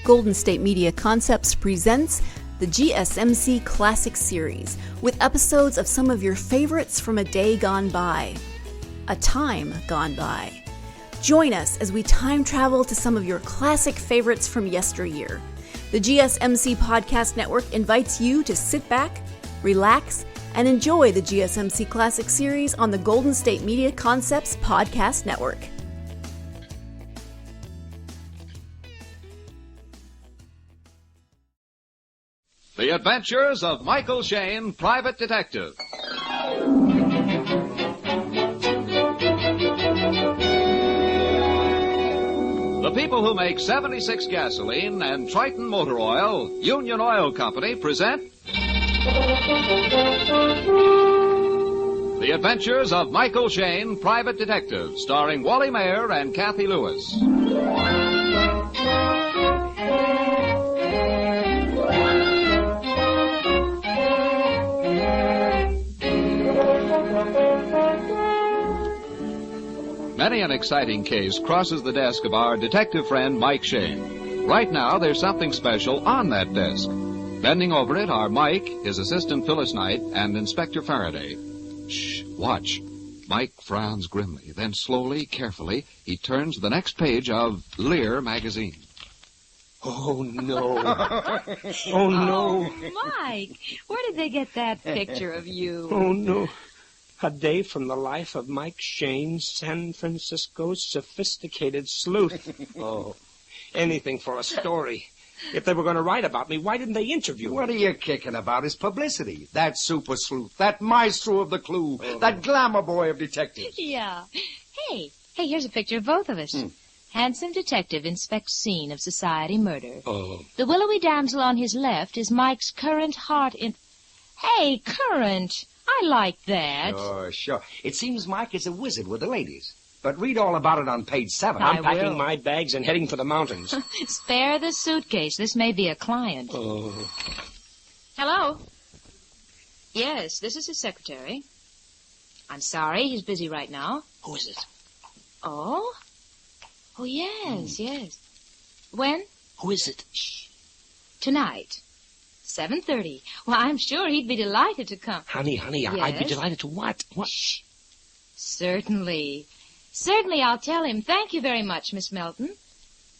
Golden State Media Concepts presents the GSMC Classics series, with episodes of some of your favorites from a day gone by, a time gone by. Join us as we time travel to some of your classic favorites from yesteryear. The GSMC Podcast Network invites you to sit back, relax, and enjoy the GSMC Classics series on the Golden State Media Concepts Podcast Network. The Adventures of Michael Shayne, Private Detective. The people who make 76 gasoline and Triton Motor Oil, Union Oil Company, present The Adventures of Michael Shayne, Private Detective, starring Wally Maher and Kathy Lewis. Many an exciting case crosses the desk of our detective friend Mike Shayne. Right now, there's something special on that desk. Bending over it are Mike, his assistant Phyllis Knight, and Inspector Faraday. Shh, watch. Mike frowns grimly. Then slowly, carefully, he turns to the next page of Lear magazine. Oh, no. Oh, no. Oh, Mike, where did they get that picture of you? Oh, no. A day from the life of Mike Shayne, San Francisco's sophisticated sleuth. Oh, anything for a story. If they were going to write about me, why didn't they interview me? What are you kicking about is publicity. That super sleuth, that maestro of the clue, that glamour boy of detectives. Yeah. Hey, here's a picture of both of us. Handsome detective inspects scene of society murder. Oh. The willowy damsel on his left is Mike's current heart in... Hey, current... I like that. Oh, sure. It seems Mike is a wizard with the ladies. But read all about it on page 7. I'm packing my bags and heading for the mountains. Spare the suitcase. This may be a client. Oh. Hello? Yes, this is his secretary. I'm sorry, he's busy right now. Who is it? Oh? Oh, yes, yes. When? Who is it? Shh. Tonight. 7:30. Well, I'm sure he'd be delighted to come. Honey, Yes? I'd be delighted to what? What? Shh. Certainly. Certainly, I'll tell him. Thank you very much, Miss Melton.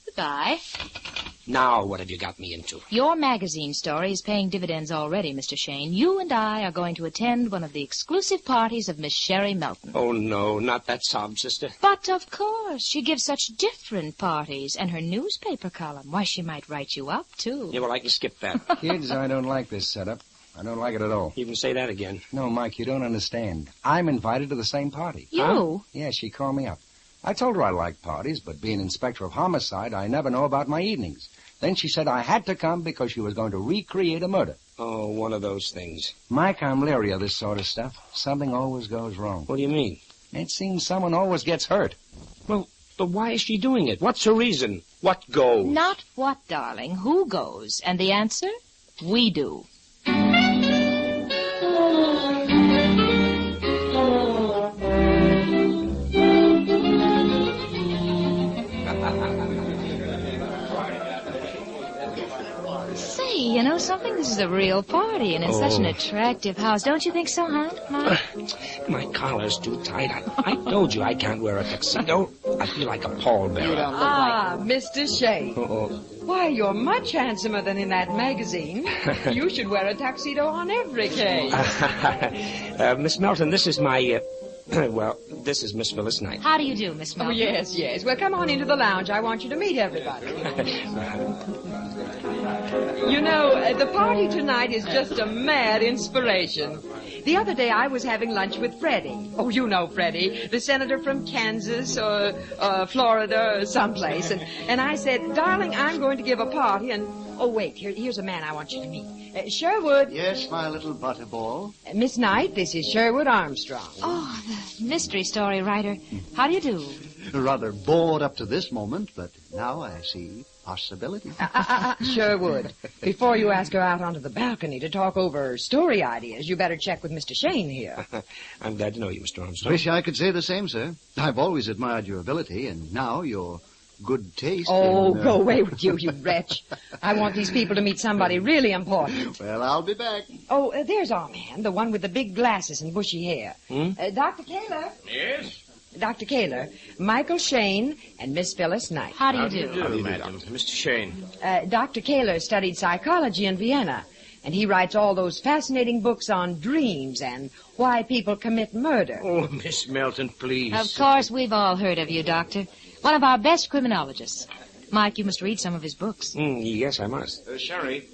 Goodbye. Now, what have you got me into? Your magazine story is paying dividends already, Mr. Shayne. You and I are going to attend one of the exclusive parties of Miss Sherry Melton. Oh, no, not that sob sister. But, of course, she gives such different parties. And her newspaper column, why, she might write you up, too. Yeah, well, I can skip that. Kids, I don't like this setup. I don't like it at all. You can say that again. No, Mike, you don't understand. I'm invited to the same party. You? Huh? Yeah, she called me up. I told her I liked parties, but being inspector of homicide, I never know about my evenings. Then she said I had to come because she was going to recreate a murder. Oh, one of those things. Mike, I'm leery of this sort of stuff. Something always goes wrong. What do you mean? It seems someone always gets hurt. Well, but why is she doing it? What's her reason? What goes? Not what, darling. Who goes? And the answer? We do. You know something? This is a real party, and it's such an attractive house. Don't you think so, huh, Mike? My collar's too tight. I told you I can't wear a tuxedo. I feel like a pallbearer. You don't look like... Mr. Shayne. Uh-oh. Why, you're much handsomer than in that magazine. You should wear a tuxedo on every case. Miss Melton, this is my... well, this is Miss Phyllis Knight. How do you do, Miss Melton? Oh, yes. Well, come on into the lounge. I want you to meet everybody. You know, the party tonight is just a mad inspiration. The other day I was having lunch with Freddie. Oh, you know Freddie, the senator from Kansas or Florida or someplace. And I said, darling, I'm going to give a party and... Oh, wait, here's a man I want you to meet. Sherwood. Yes, my little butterball. Miss Knight, this is Sherwood Armstrong. Oh, the mystery story writer. How do you do? Rather bored up to this moment, but now I see possibility. Sherwood, before you ask her out onto the balcony to talk over story ideas, you better check with Mr. Shayne here. I'm glad to know you, Mr. Armstrong. Wish I could say the same, sir. I've always admired your ability, and now you're good taste. Oh, go away with you, you wretch. I want these people to meet somebody really important. Well, I'll be back. Oh, there's our man, the one with the big glasses and bushy hair. Dr. Kaler. Yes? Dr. Kaler, Michael Shayne, and Miss Phyllis Knight. How do you do? How do you, madam? Mr. Shayne. Dr. Kaler studied psychology in Vienna, and he writes all those fascinating books on dreams and why people commit murder. Oh, Miss Melton, please. Of course, we've all heard of you, Doctor. One of our best criminologists. Mike, you must read some of his books. Yes, I must. Sherry,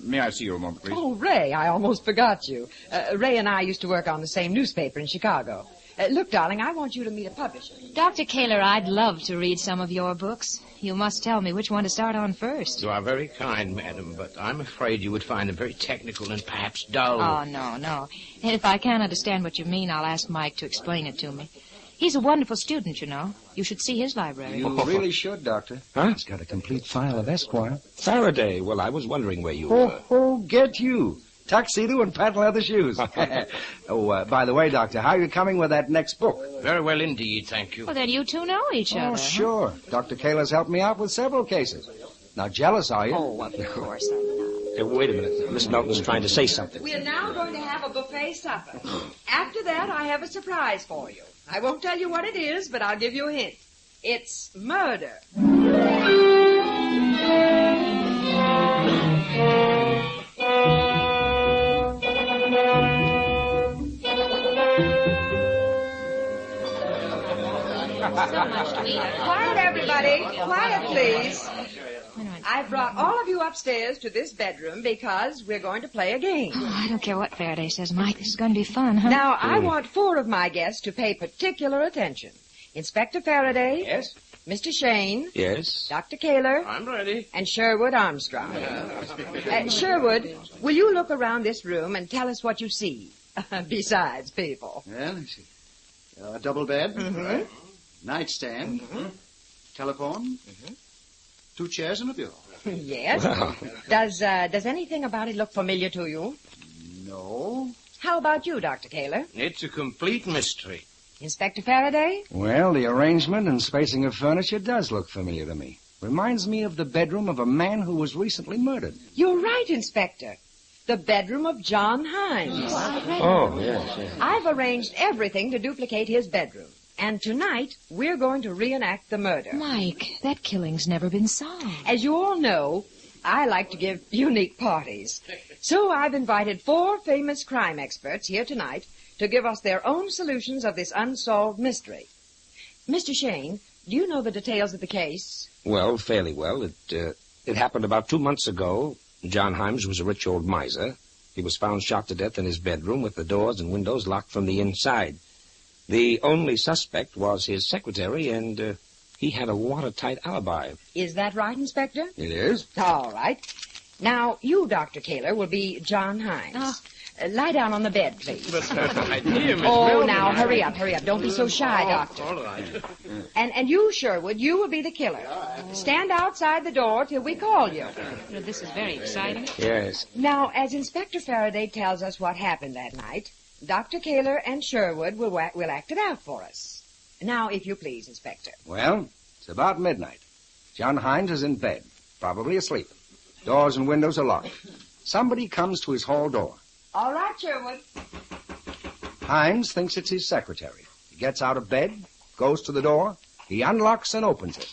may I see you a moment, please? Oh, Ray, I almost forgot you. Ray and I used to work on the same newspaper in Chicago. Look, darling, I want you to meet a publisher. Dr. Kaler, I'd love to read some of your books. You must tell me which one to start on first. You are very kind, madam, but I'm afraid you would find them very technical and perhaps dull. Oh, no. And if I can't understand what you mean, I'll ask Mike to explain it to me. He's a wonderful student, you know. You should see his library. You really should, Doctor. Huh? He's got a complete file of Esquire. Faraday. Well, I was wondering where you were. Oh, get you. Tuxedo and patent leather shoes. By the way, Doctor, how are you coming with that next book? Very well indeed, thank you. Well, then you two know each other. Oh, sure. Dr. Kaler's helped me out with several cases. Now, jealous, are you? Oh, of course I'm not. Hey, wait a minute. Miss Melton's trying to say something. We are now going to have a buffet supper. After that, I have a surprise for you. I won't tell you what it is, but I'll give you a hint. It's murder. So much to eat. Quiet, everybody. Quiet, please. I've brought all of you upstairs to this bedroom because we're going to play a game. Oh, I don't care what Faraday says, Mike. This is going to be fun, huh? Now, I want 4 of my guests to pay particular attention. Inspector Faraday. Yes? Mr. Shayne. Yes? Dr. Kaler. I'm ready. And Sherwood Armstrong. Sherwood, will you look around this room and tell us what you see? Besides people. Well, let's see. A double bed. Mm-hmm. Nightstand. Telephone. 2 chairs and a bureau. Yes. Wow. Does anything about it look familiar to you? No. How about you, Dr. Kaler? It's a complete mystery. Inspector Faraday? Well, the arrangement and spacing of furniture does look familiar to me. Reminds me of the bedroom of a man who was recently murdered. You're right, Inspector. The bedroom of John Himes. Oh, yes. I've arranged everything to duplicate his bedroom. And tonight, we're going to reenact the murder. Mike, that killing's never been solved. As you all know, I like to give unique parties. So I've invited 4 famous crime experts here tonight to give us their own solutions of this unsolved mystery. Mr. Shayne, do you know the details of the case? Well, fairly well. It happened about 2 months ago. John Himes was a rich old miser. He was found shot to death in his bedroom with the doors and windows locked from the inside. The only suspect was his secretary, and he had a watertight alibi. Is that right, Inspector? It is? All right. Now, you, Dr. Kaler, will be John Himes. Lie down on the bed, please. Idea, Miss Oh, Melton. now, hurry up. Don't be so shy, Doctor. All right. And you, Sherwood, you will be the killer. Stand outside the door till we call you. This is very exciting. Yes. Now, as Inspector Faraday tells us what happened that night, Dr. Kaler and Sherwood will act it out for us. Now, if you please, Inspector. Well, it's about midnight. John Himes is in bed, probably asleep. Doors and windows are locked. Somebody comes to his hall door. All right, Sherwood. Himes thinks it's his secretary. He gets out of bed, goes to the door, he unlocks and opens it.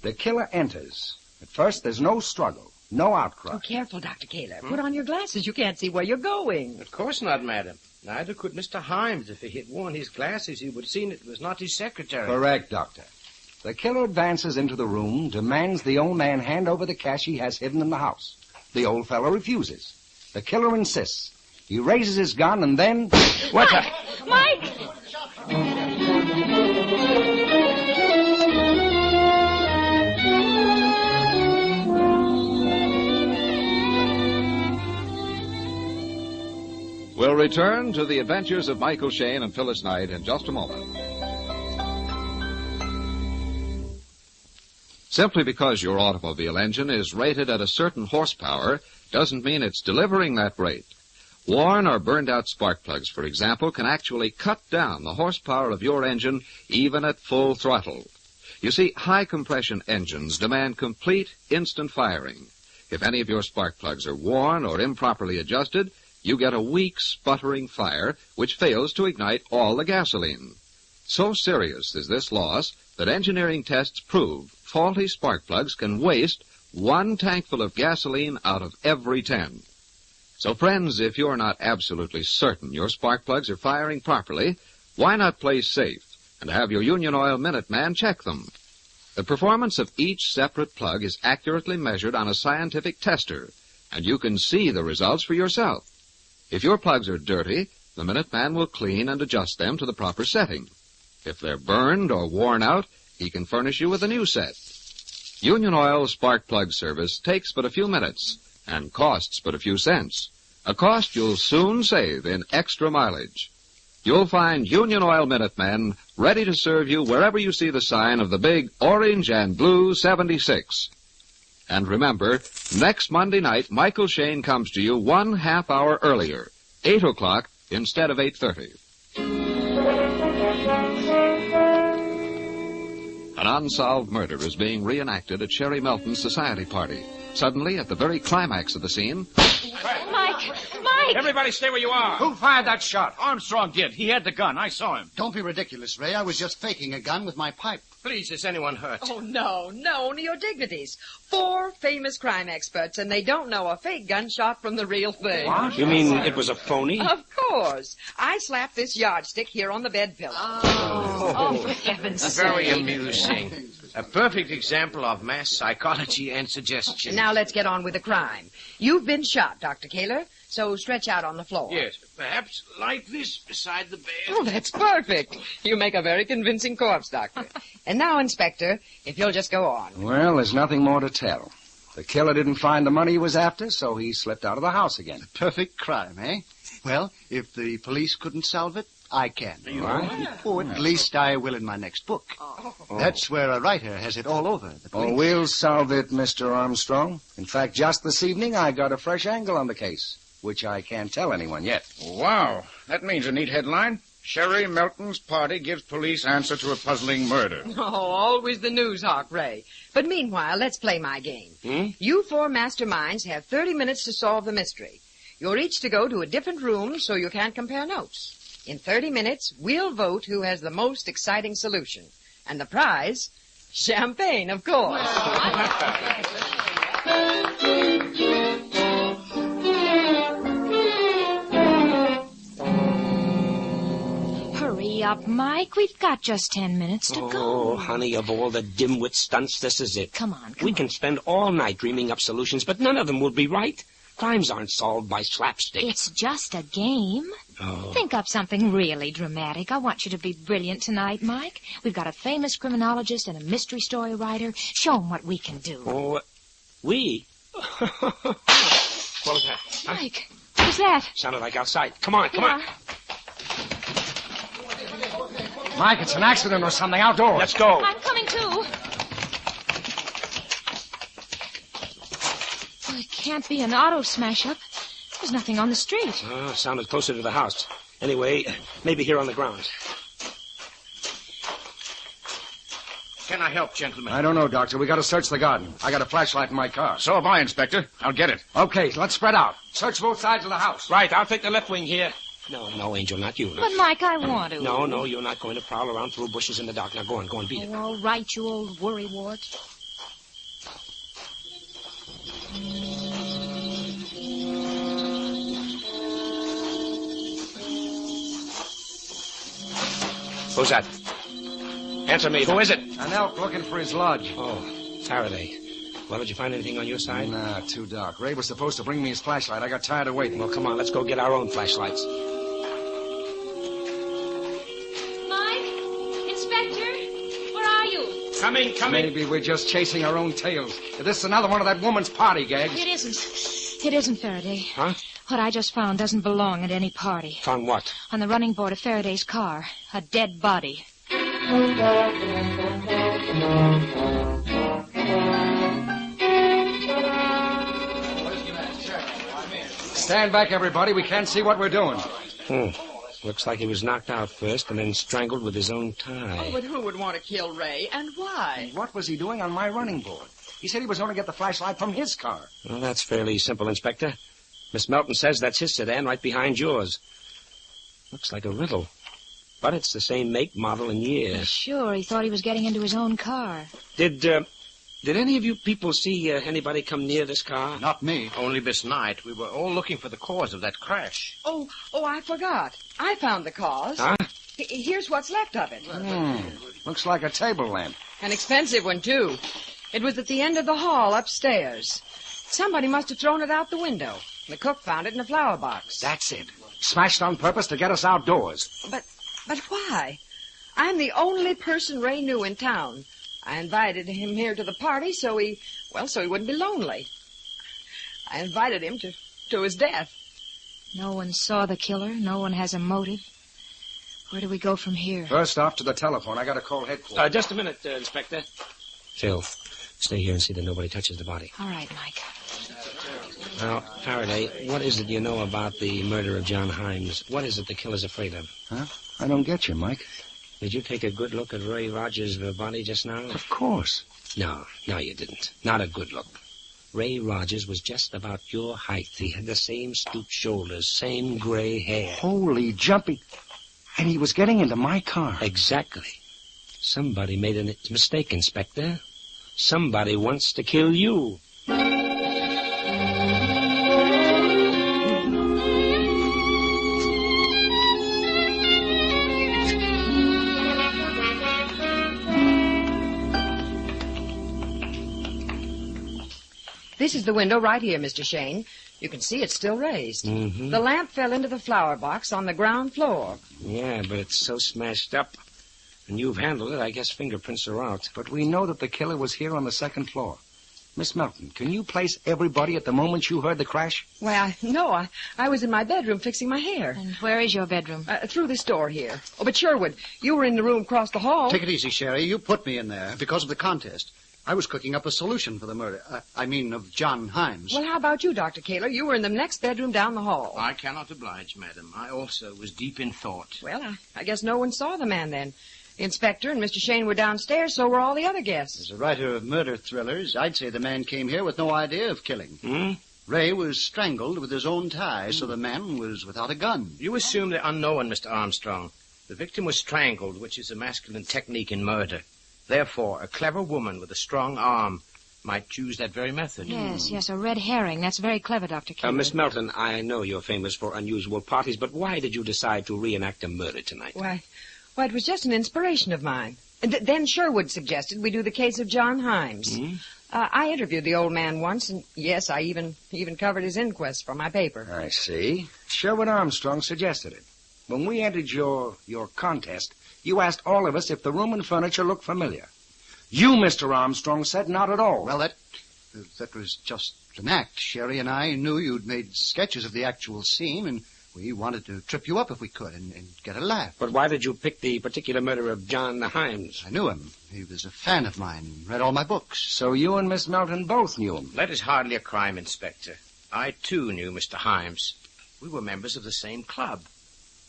The killer enters. At first, there's no struggle, no outcry. Oh, careful, Dr. Kaler. Put on your glasses. You can't see where you're going. Of course not, madam. Neither could Mr. Himes. If he had worn his glasses, he would have seen it was not his secretary. Correct, Doctor. The killer advances into the room, demands the old man hand over the cash he has hidden in the house. The old fellow refuses. The killer insists. He raises his gun and then... What the... Mike! We'll return to the adventures of Michael Shayne and Phyllis Knight in just a moment. Simply because your automobile engine is rated at a certain horsepower doesn't mean it's delivering that rate. Worn or burned out spark plugs, for example, can actually cut down the horsepower of your engine even at full throttle. You see, high-compression engines demand complete, instant firing. If any of your spark plugs are worn or improperly adjusted, you get a weak, sputtering fire which fails to ignite all the gasoline. So serious is this loss that engineering tests prove faulty spark plugs can waste 1 tankful of gasoline out of every 10. So, friends, if you're not absolutely certain your spark plugs are firing properly, why not play safe and have your Union Oil Minuteman check them? The performance of each separate plug is accurately measured on a scientific tester, and you can see the results for yourself. If your plugs are dirty, the Minuteman will clean and adjust them to the proper setting. If they're burned or worn out, he can furnish you with a new set. Union Oil spark plug service takes but a few minutes and costs but a few cents, a cost you'll soon save in extra mileage. You'll find Union Oil Minutemen ready to serve you wherever you see the sign of the big orange and blue 76. And remember, next Monday night, Michael Shayne comes to you 1 half hour earlier, 8 o'clock instead of 8:30. An unsolved murder is being reenacted at Sherry Melton's society party. Suddenly, at the very climax of the scene... Mike! Everybody stay where you are. Who fired that shot? Armstrong did. He had the gun. I saw him. Don't be ridiculous, Ray. I was just faking a gun with my pipe. Please, is anyone hurt? Oh, no, only your dignities. 4 famous crime experts, and they don't know a fake gunshot from the real thing. What? You mean it was a phony? Of course. I slapped this yardstick here on the bed pillow. Oh, for heaven's sake. Very amusing. A perfect example of mass psychology and suggestion. Now let's get on with the crime. You've been shot, Dr. Kaler, so stretch out on the floor. Yes, perhaps like this beside the bed. Oh, that's perfect. You make a very convincing corpse, Doctor. And now, Inspector, if you'll just go on. Well, there's nothing more to tell. The killer didn't find the money he was after, so he slipped out of the house again. Perfect crime, eh? Well, if the police couldn't solve it, I can. Oh, at least I will in my next book. That's where a writer has it all over. The police. Oh, we'll solve it, Mr. Armstrong. In fact, just this evening, I got a fresh angle on the case, which I can't tell anyone yet. Wow. That means a neat headline. Sherry Melton's party gives police answer to a puzzling murder. Oh, always the news hawk, Ray. But meanwhile, let's play my game. You 4 masterminds have 30 minutes to solve the mystery. You're each to go to a different room so you can't compare notes. In 30 minutes, we'll vote who has the most exciting solution. And the prize, champagne, of course. Hurry up, Mike. We've got just 10 minutes to go. Oh, honey, of all the dimwit stunts, this is it. Come on. We can spend all night dreaming up solutions, but none of them will be right. Crimes aren't solved by slapstick. It's just a game. Oh. Think up something really dramatic. I want you to be brilliant tonight, Mike. We've got a famous criminologist and a mystery story writer. Show 'em what we can do. Oh, we? What was that? Huh? Mike, what was that? Sounded like outside. Come on, come on. Mike, it's an accident or something outdoors. Let's go. I'm coming too. Well, it can't be an auto smash-up. There's nothing on the street. Oh, sounded closer to the house. Anyway, maybe here on the grounds. Can I help, gentlemen? I don't know, Doctor. We got to search the garden. I got a flashlight in my car. So have I, Inspector. I'll get it. Okay, let's spread out. Search both sides of the house. Right, I'll take the left wing here. No, Angel, not you. But, Mike, I want to. No, you're not going to prowl around through bushes in the dark. Now, go on, beat it. Oh, all right, you old worrywart. Who's that? Answer me. Who is it? An elk looking for his lodge. Oh, Faraday. Well, did you find anything on your side? Nah, too dark. Ray was supposed to bring me his flashlight. I got tired of waiting. Well, come on, let's go get our own flashlights. Mike? Inspector? Where are you? Coming. Maybe we're just chasing our own tails. This is another one of that woman's party gags. It isn't. It isn't, Faraday. Huh? What I just found doesn't belong at any party. Found what? On the running board of Faraday's car. A dead body. Stand back, everybody. We can't see what we're doing. Looks like he was knocked out first and then strangled with his own tie. Oh, but who would want to kill Ray, and why? And what was he doing on my running board? He said he was going to get the flashlight from his car. Well, that's fairly simple, Inspector. Miss Melton says that's his sedan right behind yours. Looks like a riddle. But it's the same make, model, and year. Sure, he thought he was getting into his own car. Did any of you people see anybody come near this car? Not me. Only this night. We were all looking for the cause of that crash. Oh, I forgot. I found the cause. Huh? Here's what's left of it. Looks like a table lamp. An expensive one, too. It was at the end of the hall upstairs. Somebody must have thrown it out the window. The cook found it in a flower box. That's it. Smashed on purpose to get us outdoors. But why? I'm the only person Ray knew in town. I invited him here to the party so he wouldn't be lonely. I invited him to his death. No one saw the killer. No one has a motive. Where do we go from here? First off to the telephone. I got to call headquarters. Just a minute, Inspector. Phil, stay here and see that nobody touches the body. All right, Mike. Now, Faraday, what is it you know about the murder of John Himes? What is it the killer's afraid of? Huh? I don't get you, Mike. Did you take a good look at Ray Rogers' body just now? Of course. No, you didn't. Not a good look. Ray Rogers was just about your height. He had the same stooped shoulders, same gray hair. Holy jumping. And he was getting into my car. Exactly. Somebody made a mistake, Inspector. Somebody wants to kill you. This is the window right here, Mr. Shayne. You can see it's still raised. Mm-hmm. The lamp fell into the flower box on the ground floor. Yeah, but it's so smashed up. And you've handled it. I guess fingerprints are out. But we know that the killer was here on the second floor. Miss Melton, can you place everybody at the moment you heard the crash? Why, I was in my bedroom fixing my hair. And where is your bedroom? Through this door here. Oh, but Sherwood, you were in the room across the hall. Take it easy, Sherry. You put me in there because of the contest. I was cooking up a solution for the murder. Of John Himes. Well, how about you, Dr. Kaler? You were in the next bedroom down the hall. I cannot oblige, madam. I also was deep in thought. Well, I guess no one saw the man then. The inspector and Mr. Shayne were downstairs, so were all the other guests. As a writer of murder thrillers, I'd say the man came here with no idea of killing. Ray was strangled with his own tie, so the man was without a gun. You assume the unknown, Mr. Armstrong. The victim was strangled, which is a masculine technique in murder. Therefore, a clever woman with a strong arm might choose that very method. Yes, a red herring. That's very clever, Dr. Kaler. Miss Melton, I know you're famous for unusual parties, but why did you decide to reenact a murder tonight? Why, it was just an inspiration of mine. Then Sherwood suggested we do the case of John Himes. I interviewed the old man once, and yes, I even covered his inquest for my paper. I see. Sherwood Armstrong suggested it. When we entered your contest, you asked all of us if the room and furniture looked familiar. You, Mr. Armstrong, said not at all. Well, that was just an act. Sherry and I knew you'd made sketches of the actual scene, and we wanted to trip you up if we could and get a laugh. But why did you pick the particular murder of John Himes? I knew him. He was a fan of mine, read all my books. So you and Miss Melton both knew him? That is hardly a crime, Inspector. I, too, knew Mr. Himes. We were members of the same club.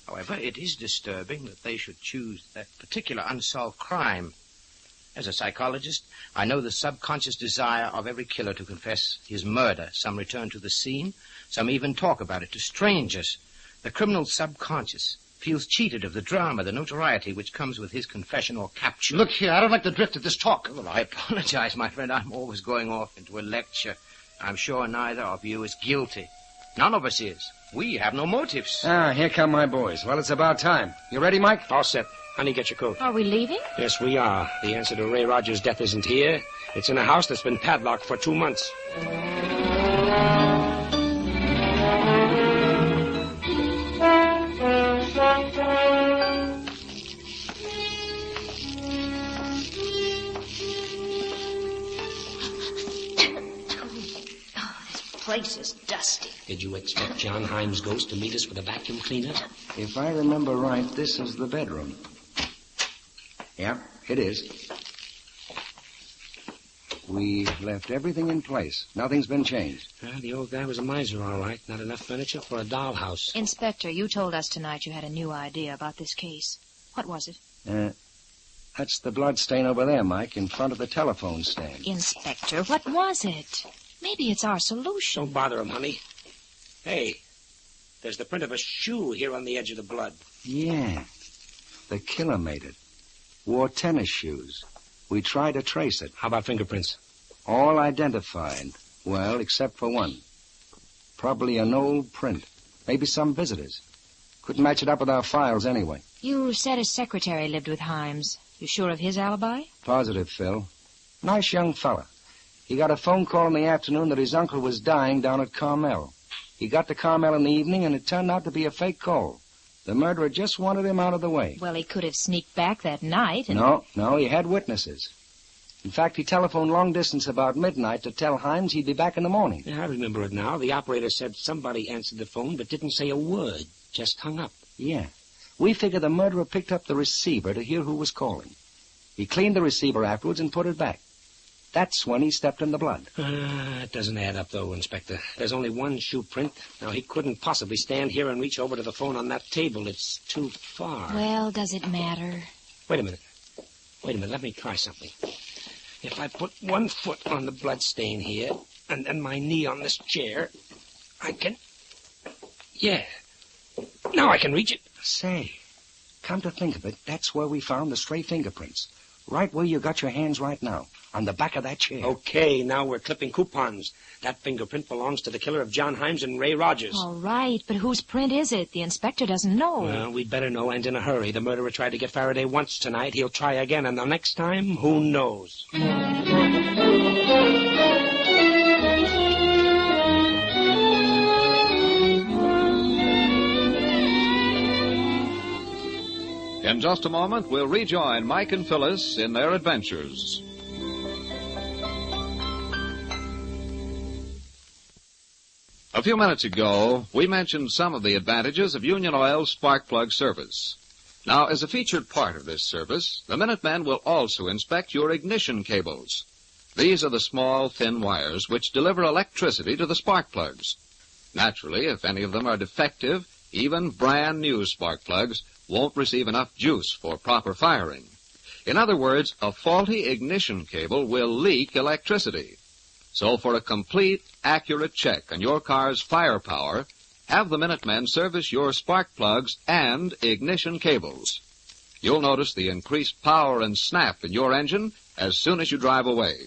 However, it is disturbing that they should choose that particular unsolved crime. As a psychologist, I know the subconscious desire of every killer to confess his murder. Some return to the scene. Some even talk about it to strangers. The criminal's subconscious feels cheated of the drama, the notoriety which comes with his confession or capture. Look here, I don't like the drift of this talk. Well, I apologize, my friend. I'm always going off into a lecture. I'm sure neither of you is guilty. None of us is. We have no motives. Here come my boys. Well, it's about time. You ready, Mike? All set. Honey, get your coat. Are we leaving? Yes, we are. The answer to Ray Rogers' death isn't here. It's in a house that's been padlocked for 2 months. Place is dusty. Did you expect John Himes' ghost to meet us with a vacuum cleaner? If I remember right, this is the bedroom. Yeah, it is. We left everything in place. Nothing's been changed. The old guy was a miser, all right. Not enough furniture for a dollhouse. Inspector, you told us tonight you had a new idea about this case. What was it? That's the blood stain over there, Mike, in front of the telephone stand. Inspector, what was it? Maybe it's our solution. Don't bother him, honey. Hey, there's the print of a shoe here on the edge of the blood. Yeah. The killer made it. Wore tennis shoes. We tried to trace it. How about fingerprints? All identified. Well, except for one. Probably an old print. Maybe some visitors. Couldn't match it up with our files anyway. You said his secretary lived with Himes. You sure of his alibi? Positive, Phil. Nice young fella. He got a phone call in the afternoon that his uncle was dying down at Carmel. He got to Carmel in the evening, and it turned out to be a fake call. The murderer just wanted him out of the way. Well, he could have sneaked back that night and... No, he had witnesses. In fact, he telephoned long distance about midnight to tell Himes he'd be back in the morning. Yeah, I remember it now. The operator said somebody answered the phone but didn't say a word. Just hung up. Yeah. We figured the murderer picked up the receiver to hear who was calling. He cleaned the receiver afterwards and put it back. That's when he stepped in the blood. It doesn't add up, though, Inspector. There's only one shoe print. Now, he couldn't possibly stand here and reach over to the phone on that table. It's too far. Well, does it matter? Wait a minute. Let me try something. If I put one foot on the blood stain here and then my knee on this chair, I can... Yeah. Now I can reach it. Say, come to think of it, that's where we found the stray fingerprints. Right where you got your hands right now, on the back of that chair. Okay, now we're clipping coupons. That fingerprint belongs to the killer of John Himes and Ray Rogers. All right, but whose print is it? The inspector doesn't know. Well, we'd better know, and in a hurry. The murderer tried to get Faraday once tonight. He'll try again, and the next time, who knows? In just a moment, we'll rejoin Mike and Phyllis in their adventures. A few minutes ago, we mentioned some of the advantages of Union Oil's spark plug service. Now, as a featured part of this service, the Minutemen will also inspect your ignition cables. These are the small, thin wires which deliver electricity to the spark plugs. Naturally, if any of them are defective, even brand new spark plugs won't receive enough juice for proper firing. In other words, a faulty ignition cable will leak electricity. So for a complete, accurate check on your car's firepower, have the Minutemen service your spark plugs and ignition cables. You'll notice the increased power and snap in your engine as soon as you drive away.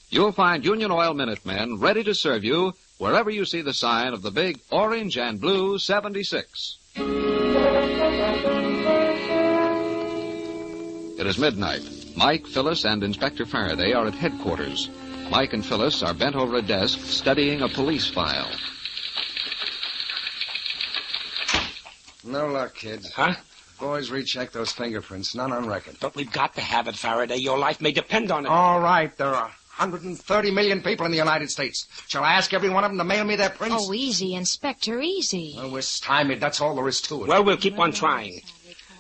You'll find Union Oil Minutemen ready to serve you wherever you see the sign of the big orange and blue 76. It is midnight. Mike, Phyllis, and Inspector Faraday are at headquarters. Mike and Phyllis are bent over a desk studying a police file. No luck, kids. Huh? Boys recheck those fingerprints. None on record. But we've got to have it, Faraday. Your life may depend on it. All right, there are 130 million people in the United States. Shall I ask every one of them to mail me their prints? Oh, easy, Inspector, easy. Well, we're stymied. That's all there is to it. Well, we'll keep on trying.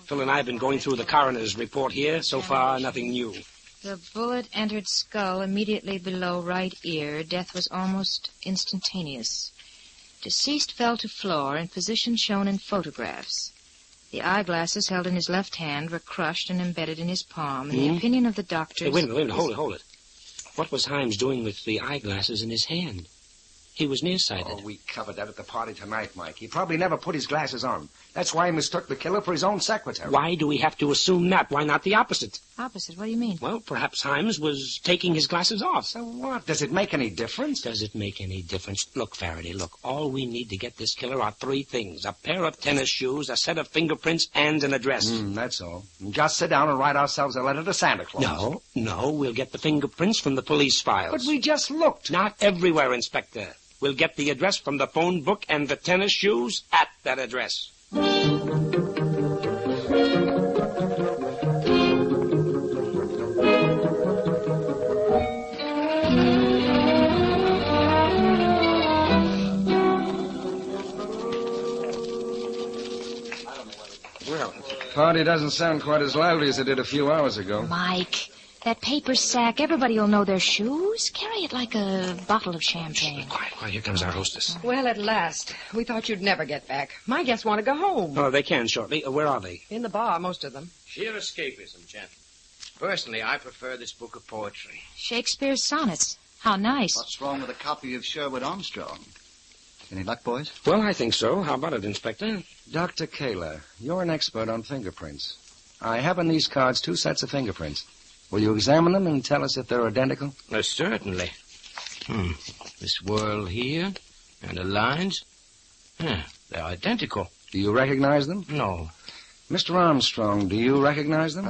Phil and I have been going through the coroner's report here. So far, nothing new. The bullet entered skull immediately below right ear. Death was almost instantaneous. Deceased fell to floor in position shown in photographs. The eyeglasses held in his left hand were crushed and embedded in his palm. In the opinion of the doctors... Hey, wait a minute. Hold it. What was Himes doing with the eyeglasses in his hand? He was nearsighted. Oh, we covered that at the party tonight, Mike. He probably never put his glasses on. That's why he mistook the killer for his own secretary. Why do we have to assume that? Why not the opposite? Opposite? What do you mean? Well, perhaps Himes was taking his glasses off. So what? Does it make any difference? Does it make any difference? Look, Faraday, all we need to get this killer are three things. A pair of tennis shoes, a set of fingerprints, and an address. That's all. Just sit down and write ourselves a letter to Santa Claus. No, we'll get the fingerprints from the police files. But we just looked. Not everywhere, Inspector. We'll get the address from the phone book and the tennis shoes at that address. Well, the party doesn't sound quite as lively as it did a few hours ago. Mike, That paper sack, everybody will know their shoes. Carry it like a bottle of champagne. Quiet. Here comes our hostess. Well, at last. We thought you'd never get back. My guests want to go home. Oh, they can shortly. Where are they? In the bar, most of them. Sheer escapism, gentlemen. Personally, I prefer this book of poetry. Shakespeare's sonnets. How nice. What's wrong with a copy of Sherwood Armstrong? Any luck, boys? Well, I think so. How about it, Inspector? Dr. Kaler, you're an expert on fingerprints. I have in these cards 2 sets of fingerprints. Will you examine them and tell us if they're identical? Certainly. This whorl here and the lines. They're identical. Do you recognize them? No. Mr. Armstrong, do you recognize them?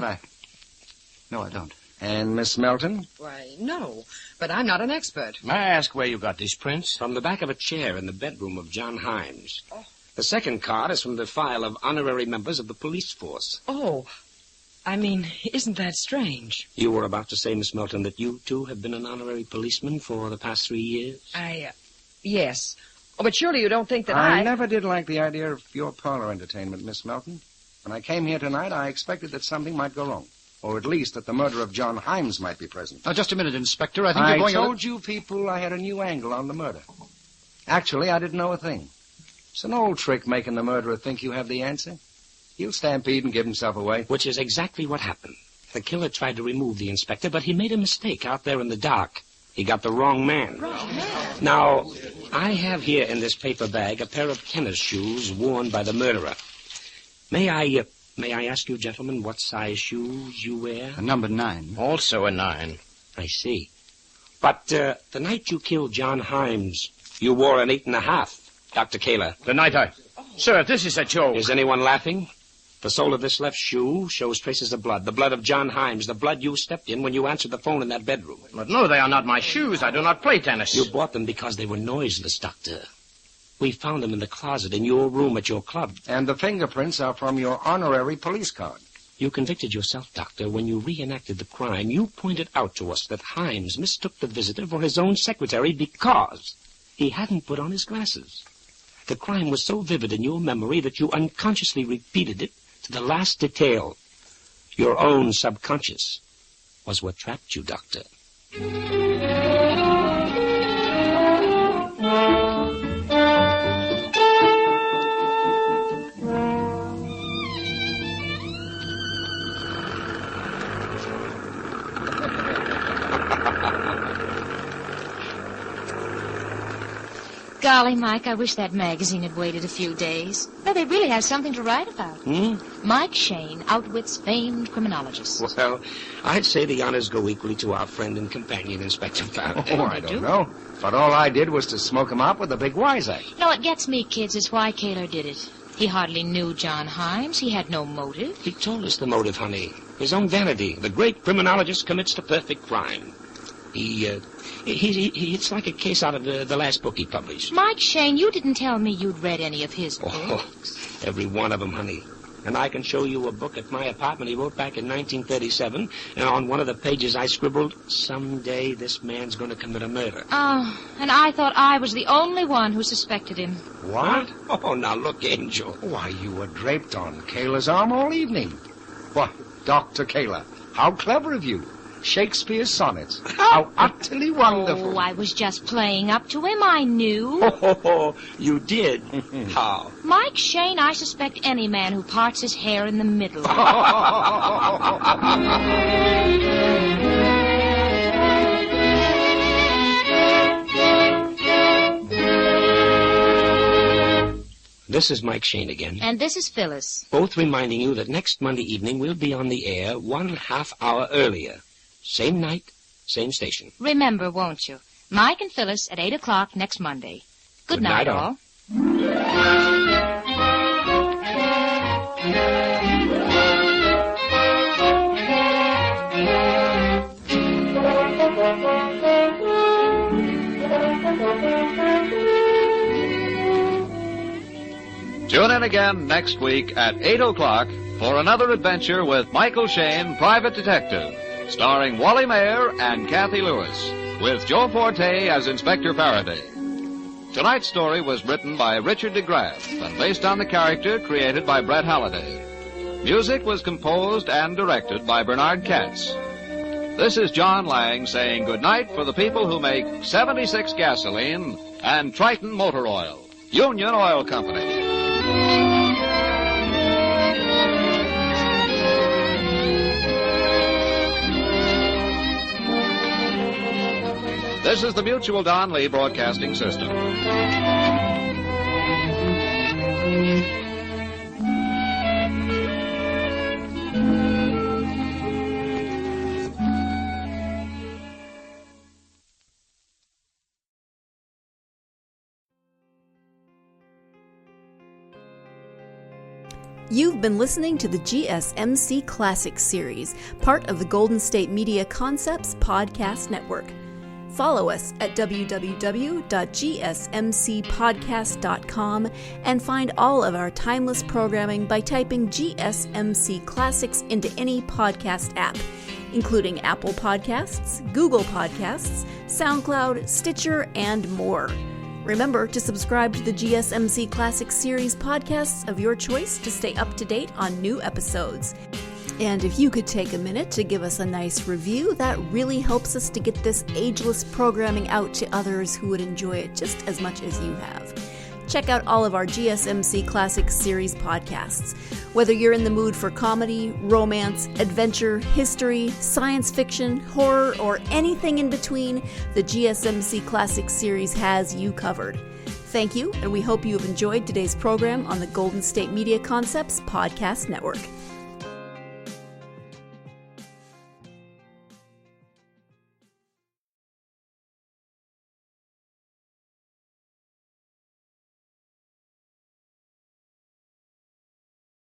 No, I don't. And Miss Melton? Why, no. But I'm not an expert. May I ask where you got these prints? From the back of a chair in the bedroom of John Himes. Oh. The second card is from the file of honorary members of the police force. Oh, I mean, isn't that strange? You were about to say, Miss Melton, that you, too, have been an honorary policeman for the past 3 years? Yes. Oh, but surely you don't think that I never did like the idea of your parlor entertainment, Miss Melton. When I came here tonight, I expected that something might go wrong. Or at least that the murder of John Himes might be present. Now, just a minute, Inspector. I think you're going... I told you people I had a new angle on the murder. Actually, I didn't know a thing. It's an old trick making the murderer think you have the answer. He'll stampede and give himself away. Which is exactly what happened. The killer tried to remove the inspector, but he made a mistake out there in the dark. He got the wrong man. Now, I have here in this paper bag a pair of tennis shoes worn by the murderer. May I ask you, gentlemen, what size shoes you wear? A number 9. Also a 9. I see. But the night you killed John Himes, you wore an 8.5, Dr. Kaler. The night I... Sir, this is a joke. Is anyone laughing? The sole of this left shoe shows traces of blood. The blood of John Himes, the blood you stepped in when you answered the phone in that bedroom. But no, they are not my shoes. I do not play tennis. You bought them because they were noiseless, Doctor. We found them in the closet in your room at your club. And the fingerprints are from your honorary police card. You convicted yourself, Doctor. When you reenacted the crime, you pointed out to us that Himes mistook the visitor for his own secretary because he hadn't put on his glasses. The crime was so vivid in your memory that you unconsciously repeated it to the last detail. Your own subconscious was what trapped you, Doctor. Golly, Mike, I wish that magazine had waited a few days. No, they really have something to write about. Mike Shayne outwits famed criminologists. Well, I'd say the honors go equally to our friend and companion, Inspector Faraday. Oh, I don't know. But all I did was to smoke him out with a big Wiseack. No, it gets me, kids, is why Kaler did it. He hardly knew John Himes. He had no motive. He told us the motive, honey. His own vanity. The great criminologist commits the perfect crime. It's like a case out of the last book he published. Mike Shayne, you didn't tell me you'd read any of his books. Every one of them, honey. And I can show you a book at my apartment he wrote back in 1937, and on one of the pages I scribbled, "Someday this man's going to commit a murder." Oh, and I thought I was the only one who suspected him. What? Oh, now look, Angel. Why, you were draped on Kaler's arm all evening. What, Dr. Kaler, how clever of you. Shakespeare's sonnets. How utterly wonderful. Oh, I was just playing up to him. I knew. Oh, you did? How? Mike Shayne, I suspect any man who parts his hair in the middle. This is Mike Shayne again. And this is Phyllis. Both reminding you that next Monday evening we'll be on the air 1/2 hour earlier. Same night, same station. Remember, won't you? Mike and Phyllis at 8 o'clock next Monday. Good night, all. Tune in again next week at 8 o'clock for another adventure with Michael Shayne, Private Detective, starring Wally Maher and Kathy Lewis, with Joe Forte as Inspector Faraday. Tonight's story was written by Richard DeGraff and based on the character created by Brett Halliday. Music was composed and directed by Bernard Katz. This is John Lang saying goodnight for the people who make 76 gasoline and Triton Motor Oil. Union Oil Company. This is the Mutual Don Lee Broadcasting System. You've been listening to the GSMC Classics series, part of the Golden State Media Concepts Podcast Network. Follow us at www.gsmcpodcast.com and find all of our timeless programming by typing GSMC Classics into any podcast app, including Apple Podcasts, Google Podcasts, SoundCloud, Stitcher, and more. Remember to subscribe to the GSMC Classics series podcasts of your choice to stay up to date on new episodes. And if you could take a minute to give us a nice review, that really helps us to get this ageless programming out to others who would enjoy it just as much as you have. Check out all of our GSMC Classics series podcasts. Whether you're in the mood for comedy, romance, adventure, history, science fiction, horror, or anything in between, the GSMC Classics series has you covered. Thank you, and we hope you have enjoyed today's program on the Golden State Media Concepts Podcast Network.